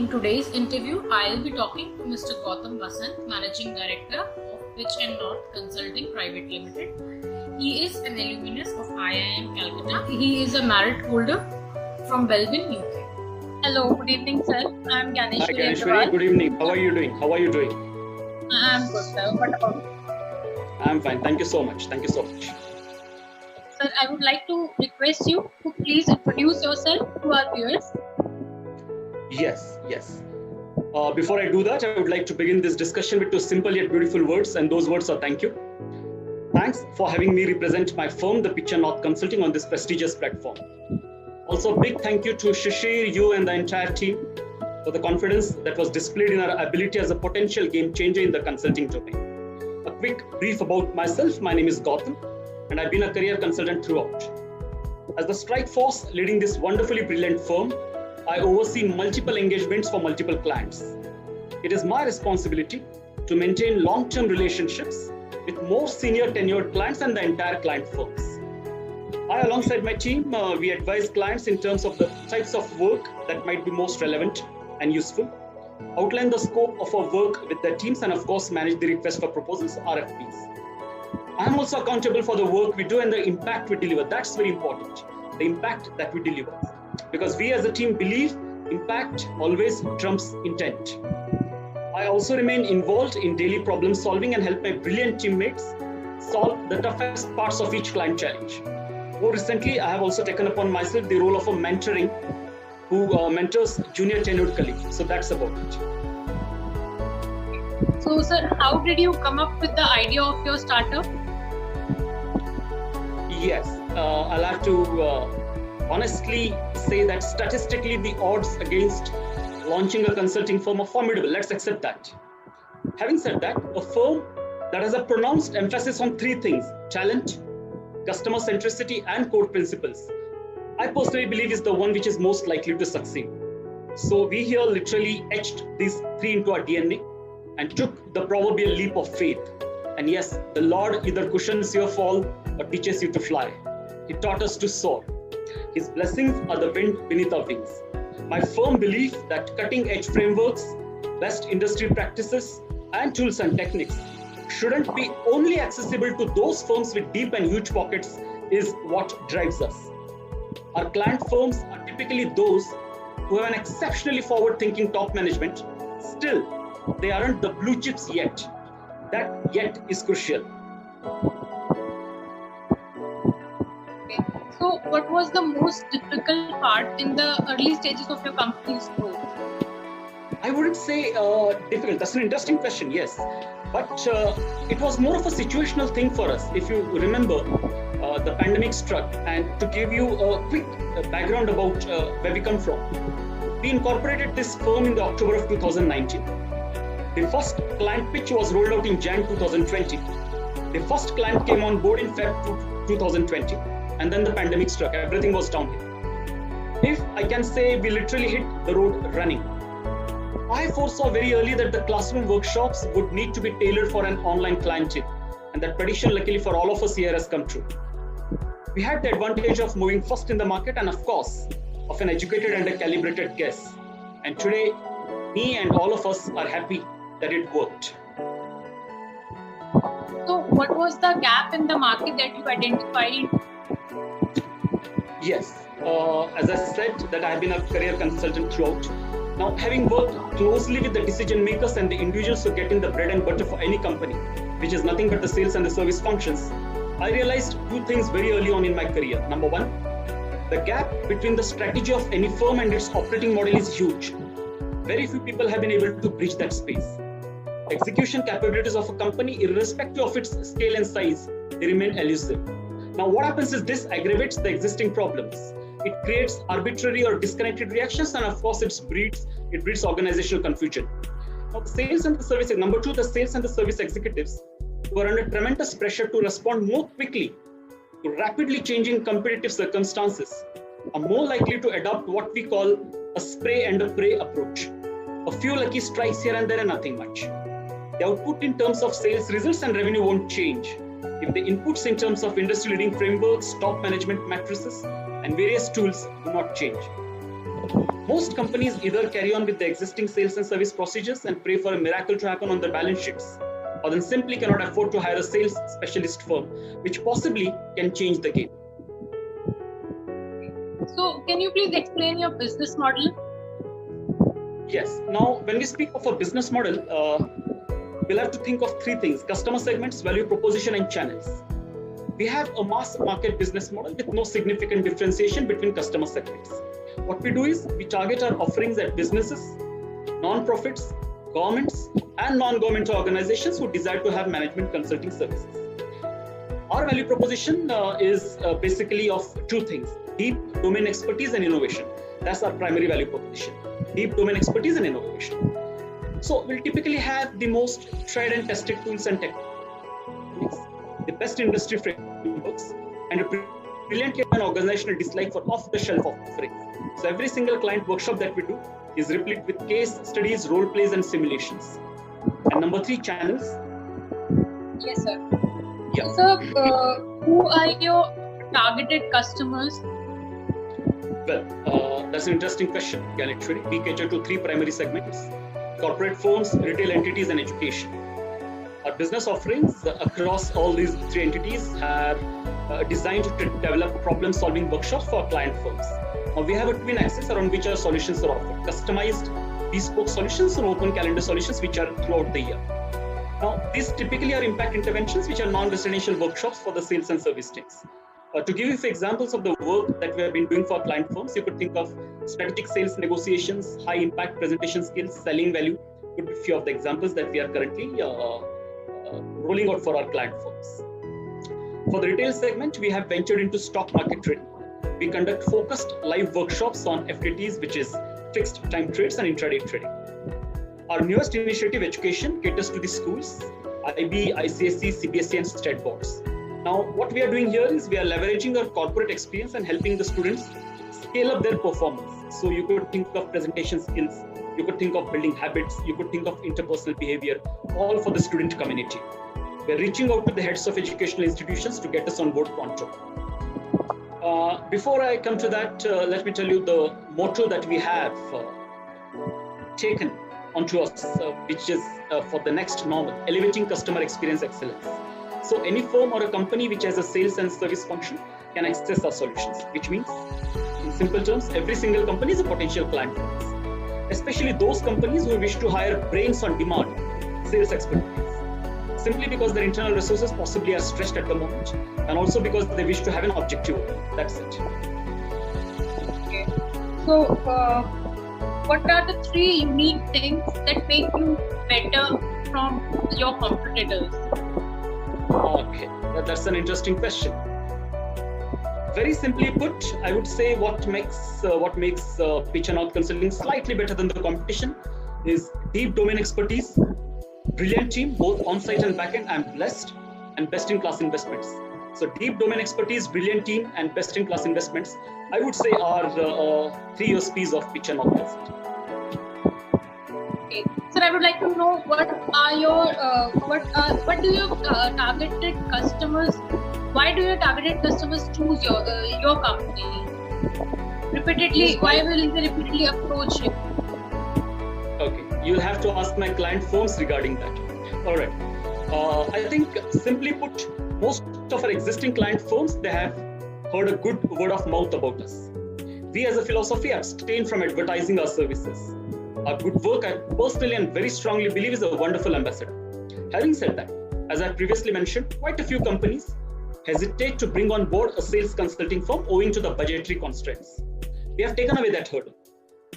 In today's interview, I'll be talking to Mr. Gautam A, Managing Director of Pitch&North Consulting Private Limited. He is an alumnus of IIM Calcutta. He is a merit holder from Belbin, UK. Hello, good evening, sir. I'm Ganeshwari. Hi, Ganeshwari. Good evening. How are you doing? I'm good, sir. What about you? I'm fine. Thank you so much. Sir, I would like to request you to please introduce yourself to our viewers. Yes. Before I do that, I would like to begin this discussion with two simple yet beautiful words, and those words are thank you. Thanks for having me represent my firm, the Pitch&North Consulting, on this prestigious platform. Also, big thank you to Shishir, you and the entire team for the confidence that was displayed in our ability as a potential game changer in the consulting domain. A quick brief about myself. My name is Gautam, and I've been a career consultant throughout. As the strike force leading this wonderfully brilliant firm, I oversee multiple engagements for multiple clients. It is my responsibility to maintain long-term relationships with more senior tenured clients and the entire client firms. I, alongside my team, we advise clients in terms of the types of work that might be most relevant and useful, outline the scope of our work with their teams, and of course, manage the request for proposals, RFPs. I am also accountable for the work we do and the impact we deliver. That's very important, the impact that we deliver. Because we as a team believe impact always trumps intent. I also remain involved in daily problem solving and help my brilliant teammates solve the toughest parts of each client challenge. More recently, I have also taken upon myself the role of a mentoring who mentors junior tenured colleagues. So that's about it. So, sir, how did you come up with the idea of your startup? Yes, I'll have to honestly say that statistically the odds against launching a consulting firm are formidable. Let's accept that. Having said that, a firm that has a pronounced emphasis on three things: talent, customer centricity, and core principles, I personally believe is the one which is most likely to succeed. So we here literally etched these three into our DNA and took the proverbial leap of faith. And yes, the Lord either cushions your fall or teaches you to fly. He taught us to soar. His blessings are the wind beneath our wings. My firm belief that cutting-edge frameworks, best industry practices, and tools and techniques shouldn't be only accessible to those firms with deep and huge pockets is what drives us. Our client firms are typically those who have an exceptionally forward-thinking top management. Still, they aren't the blue chips yet. That yet is crucial. So, what was the most difficult part in the early stages of your company's growth? I wouldn't say difficult. That's an interesting question, yes. But it was more of a situational thing for us. If you remember, the pandemic struck, and to give you a quick background about where we come from, we incorporated this firm in the October of 2019. The first client pitch was rolled out in Jan 2020. The first client came on board in Feb 2020. And then the pandemic struck. Everything was downhill. If I can say, we literally hit the road running. I foresaw very early that the classroom workshops would need to be tailored for an online clientele, and that prediction, luckily for all of us here, has come true. We had the advantage of moving first in the market and, of course, of an educated and a calibrated guess. And today, me and all of us are happy that it worked. So, what was the gap in the market that you identified? Yes, as I said, that I have been a career consultant throughout. Now, having worked closely with the decision makers and the individuals who get in the bread and butter for any company, which is nothing but the sales and the service functions, I realized two things very early on in my career. Number one, the gap between the strategy of any firm and its operating model is huge. Very few people have been able to bridge that space. Execution capabilities of a company, irrespective of its scale and size, they remain elusive. Now, what happens is this aggravates the existing problems. It creates arbitrary or disconnected reactions, and of course, it breeds organizational confusion. Now, the sales and the service executives who are under tremendous pressure to respond more quickly to rapidly changing competitive circumstances are more likely to adopt what we call a spray and a pray approach. A few lucky strikes here and there and nothing much. The output in terms of sales results and revenue won't change if the inputs in terms of industry-leading frameworks, top management matrices, and various tools do not change. Most companies either carry on with the existing sales and service procedures and pray for a miracle to happen on their balance sheets, or then simply cannot afford to hire a sales specialist firm, which possibly can change the game. So, can you please explain your business model? Yes. Now, when we speak of a business model, we'll have to think of three things: customer segments, value proposition, and channels. We have a mass market business model with no significant differentiation between customer segments. What we do is we target our offerings at businesses, non-profits, governments, and non-government organizations who desire to have management consulting services. Our value proposition is basically of two things: deep domain expertise and innovation. That's our primary value proposition: deep domain expertise and innovation. So we'll typically have the most tried and tested tools and techniques, the best industry frameworks, and a brilliantly an organizational dislike for off-the-shelf offerings. So every single client workshop that we do is replete with case studies, role plays, and simulations. And number three, channels. Yes, sir. Yeah. So, who are your targeted customers? Well, that's an interesting question. Yeah, actually, we cater to three primary segments: corporate firms, retail entities, and education. Our business offerings across all these three entities are designed to develop problem-solving workshops for client firms. Now, we have a twin axis around which our solutions are offered: customized, bespoke solutions and open calendar solutions, which are throughout the year. Now, these typically are impact interventions, which are non-residential workshops for the sales and service teams. To give you examples of the work that we have been doing for client firms, you could think of strategic sales negotiations, high impact presentation skills, selling value. Could be a few of the examples that we are currently rolling out for our client firms. For the retail segment, we have ventured into stock market trading. We conduct focused live workshops on FTTs, which is fixed time trades and intraday trading. Our newest initiative, education, caters to the schools, IB, ICSE, CBSE, and state boards. Now, what we are doing here is we are leveraging our corporate experience and helping the students scale up their performance. So you could think of presentation skills, you could think of building habits, you could think of interpersonal behavior, all for the student community. We are reaching out to the heads of educational institutions to get us on board pronto. Before I come to that, let me tell you the motto that we have taken onto us, which is for the next normal: elevating customer experience excellence. So any firm or a company which has a sales and service function can access our solutions, which means, in simple terms, every single company is a potential client for us, especially those companies who wish to hire brains on demand, sales expertise, simply because their internal resources possibly are stretched at the moment, and also because they wish to have an objective. That's it. Okay. So, what are the three unique things that make you better from your competitors? Okay, that's an interesting question. Very simply put, I would say what makes Pitch&North Consulting slightly better than the competition is deep domain expertise, brilliant team, both on-site and back-end. I'm blessed, and best-in-class investments. So deep domain expertise, brilliant team, and best-in-class investments, I would say, are three USPs of Pitch&North Consulting. Okay. Sir, I would like to know what do your targeted customers? Why do your targeted customers choose your company? Repeatedly, why will they repeatedly approach you? Okay, you'll have to ask my client firms regarding that. All right. I think simply put, most of our existing client firms, they have heard a good word of mouth about us. We as a philosophy abstain from advertising our services. Our good work, I personally and very strongly believe, is a wonderful ambassador. Having said that, as I previously mentioned, quite a few companies hesitate to bring on board a sales consulting firm owing to the budgetary constraints. We have taken away that hurdle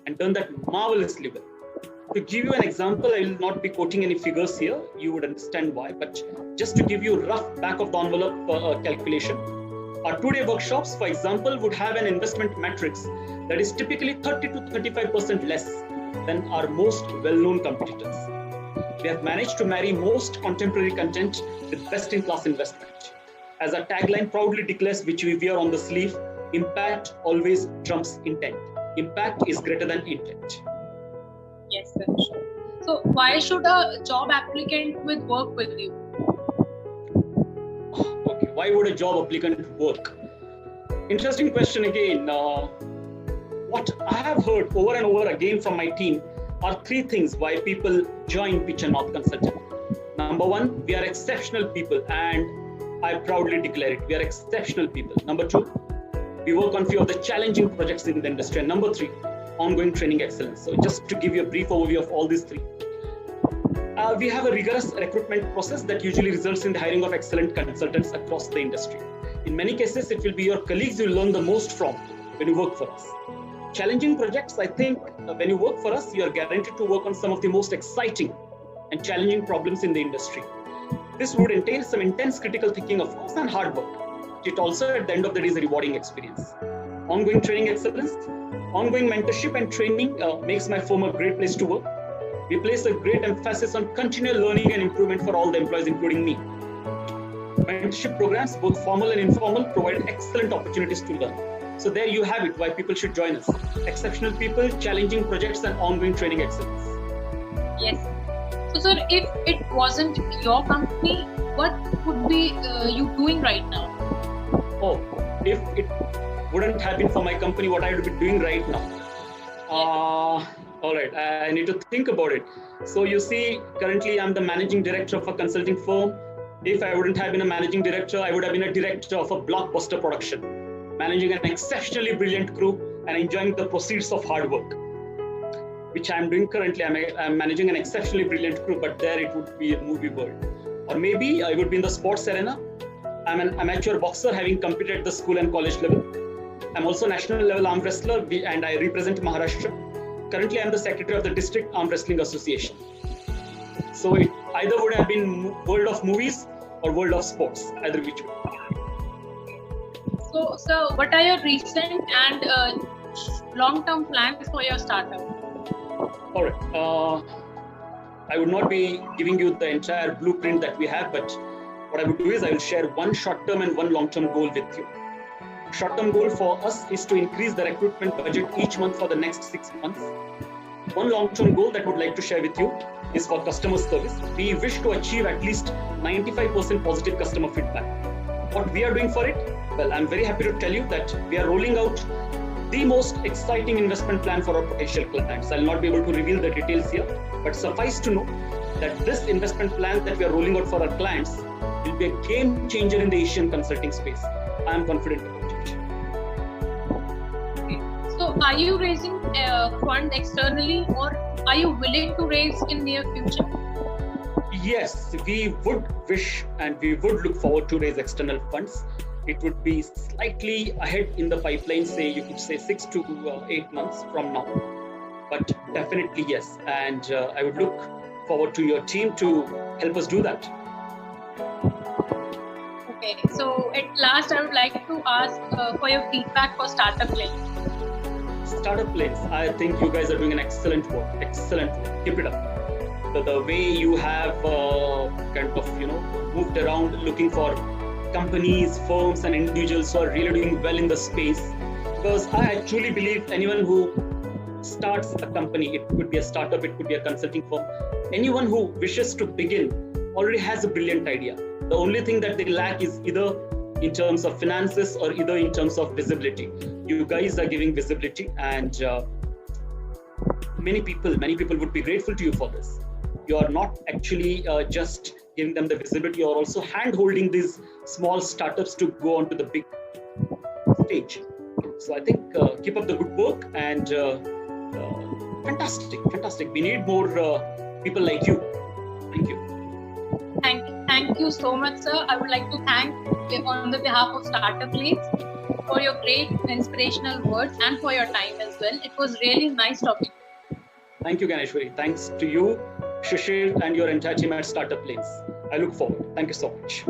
and done that marvelously well. To give you an example, I will not be quoting any figures here, you would understand why, but just to give you a rough back of the envelope calculation, our 2-day workshops, for example, would have an investment matrix that is typically 30 to 35% less than our most well-known competitors. We have managed to marry most contemporary content with best-in-class investment. As our tagline proudly declares, which we wear on the sleeve, impact always trumps intent. Impact is greater than intent. Yes, sir. Sure. So, why should a job applicant work with you? Okay, why would a job applicant work? Interesting question again. what I have heard over and over again from my team are three things why people join Pitch&North Consulting. Number one, we are exceptional people, and I proudly declare it. We are exceptional people. Number two, we work on few of the challenging projects in the industry. And number three, ongoing training excellence. So just to give you a brief overview of all these three. We have a rigorous recruitment process that usually results in the hiring of excellent consultants across the industry. In many cases, it will be your colleagues you learn the most from when you work for us. Challenging projects, I think when you work for us, you are guaranteed to work on some of the most exciting and challenging problems in the industry. This would entail some intense critical thinking, of course, and hard work. It also, at the end of the day, is a rewarding experience. Ongoing training excellence, ongoing mentorship and training makes my firm a great place to work. We place a great emphasis on continual learning and improvement for all the employees, including me. Mentorship programs, both formal and informal, provide excellent opportunities to learn. So there you have it, why people should join us. Exceptional people, challenging projects, and ongoing training excellence. Yes. So sir, if it wasn't your company, what would be you doing right now? Oh, if it wouldn't have been for my company, what I would be doing right now? All right, I need to think about it. So you see, currently I'm the managing director of a consulting firm. If I wouldn't have been a managing director, I would have been a director of a blockbuster production, managing an exceptionally brilliant crew and enjoying the proceeds of hard work, which I'm doing currently. I'm managing an exceptionally brilliant crew, but there it would be a movie world. Or maybe I would be in the sports arena. I'm an amateur boxer having competed at the school and college level. I'm also a national level arm wrestler and I represent Maharashtra. Currently, I'm the secretary of the District Arm Wrestling Association. So it either would have been world of movies or world of sports, either which way. So what are your recent and long-term plans for your startup? All right. I would not be giving you the entire blueprint that we have, but what I would do is I will share one short-term and one long-term goal with you. Short-term goal for us is to increase the recruitment budget each month for the next 6 months. One long-term goal that I would like to share with you is for customer service. We wish to achieve at least 95% positive customer feedback. What we are doing for it? Well, I'm very happy to tell you that we are rolling out the most exciting investment plan for our potential clients. I'll not be able to reveal the details here, but suffice to know that this investment plan that we are rolling out for our clients will be a game changer in the Asian consulting space. I am confident about it. So are you raising a fund externally or are you willing to raise in near future? Yes, we would wish and we would look forward to raise external funds. It would be slightly ahead in the pipeline, say you could say 6 to 8 months from now. But definitely yes, and I would look forward to your team to help us do that. Okay, so at last I would like to ask for your feedback for startup lanes. Startup lanes, I think you guys are doing an excellent work. Excellent work. Keep it up. The way you have moved around looking for companies, firms, and individuals who are really doing well in the space. Because I truly believe anyone who starts a company, it could be a startup, it could be a consulting firm, anyone who wishes to begin already has a brilliant idea. The only thing that they lack is either in terms of finances or either in terms of visibility. You guys are giving visibility, and many people would be grateful to you for this. You are not actually just giving them the visibility, you are also hand-holding these small startups to go onto the big stage. So I think keep up the good work, and fantastic. We need more people like you. Thank you. Thank you so much, sir. I would like to thank on the behalf of Startup Leads for your great inspirational words and for your time as well. It was really nice talking. Thank you, Ganeshwari. Thanks to you, Shishir, and your entire team at Startup Lanes. I look forward. Thank you so much.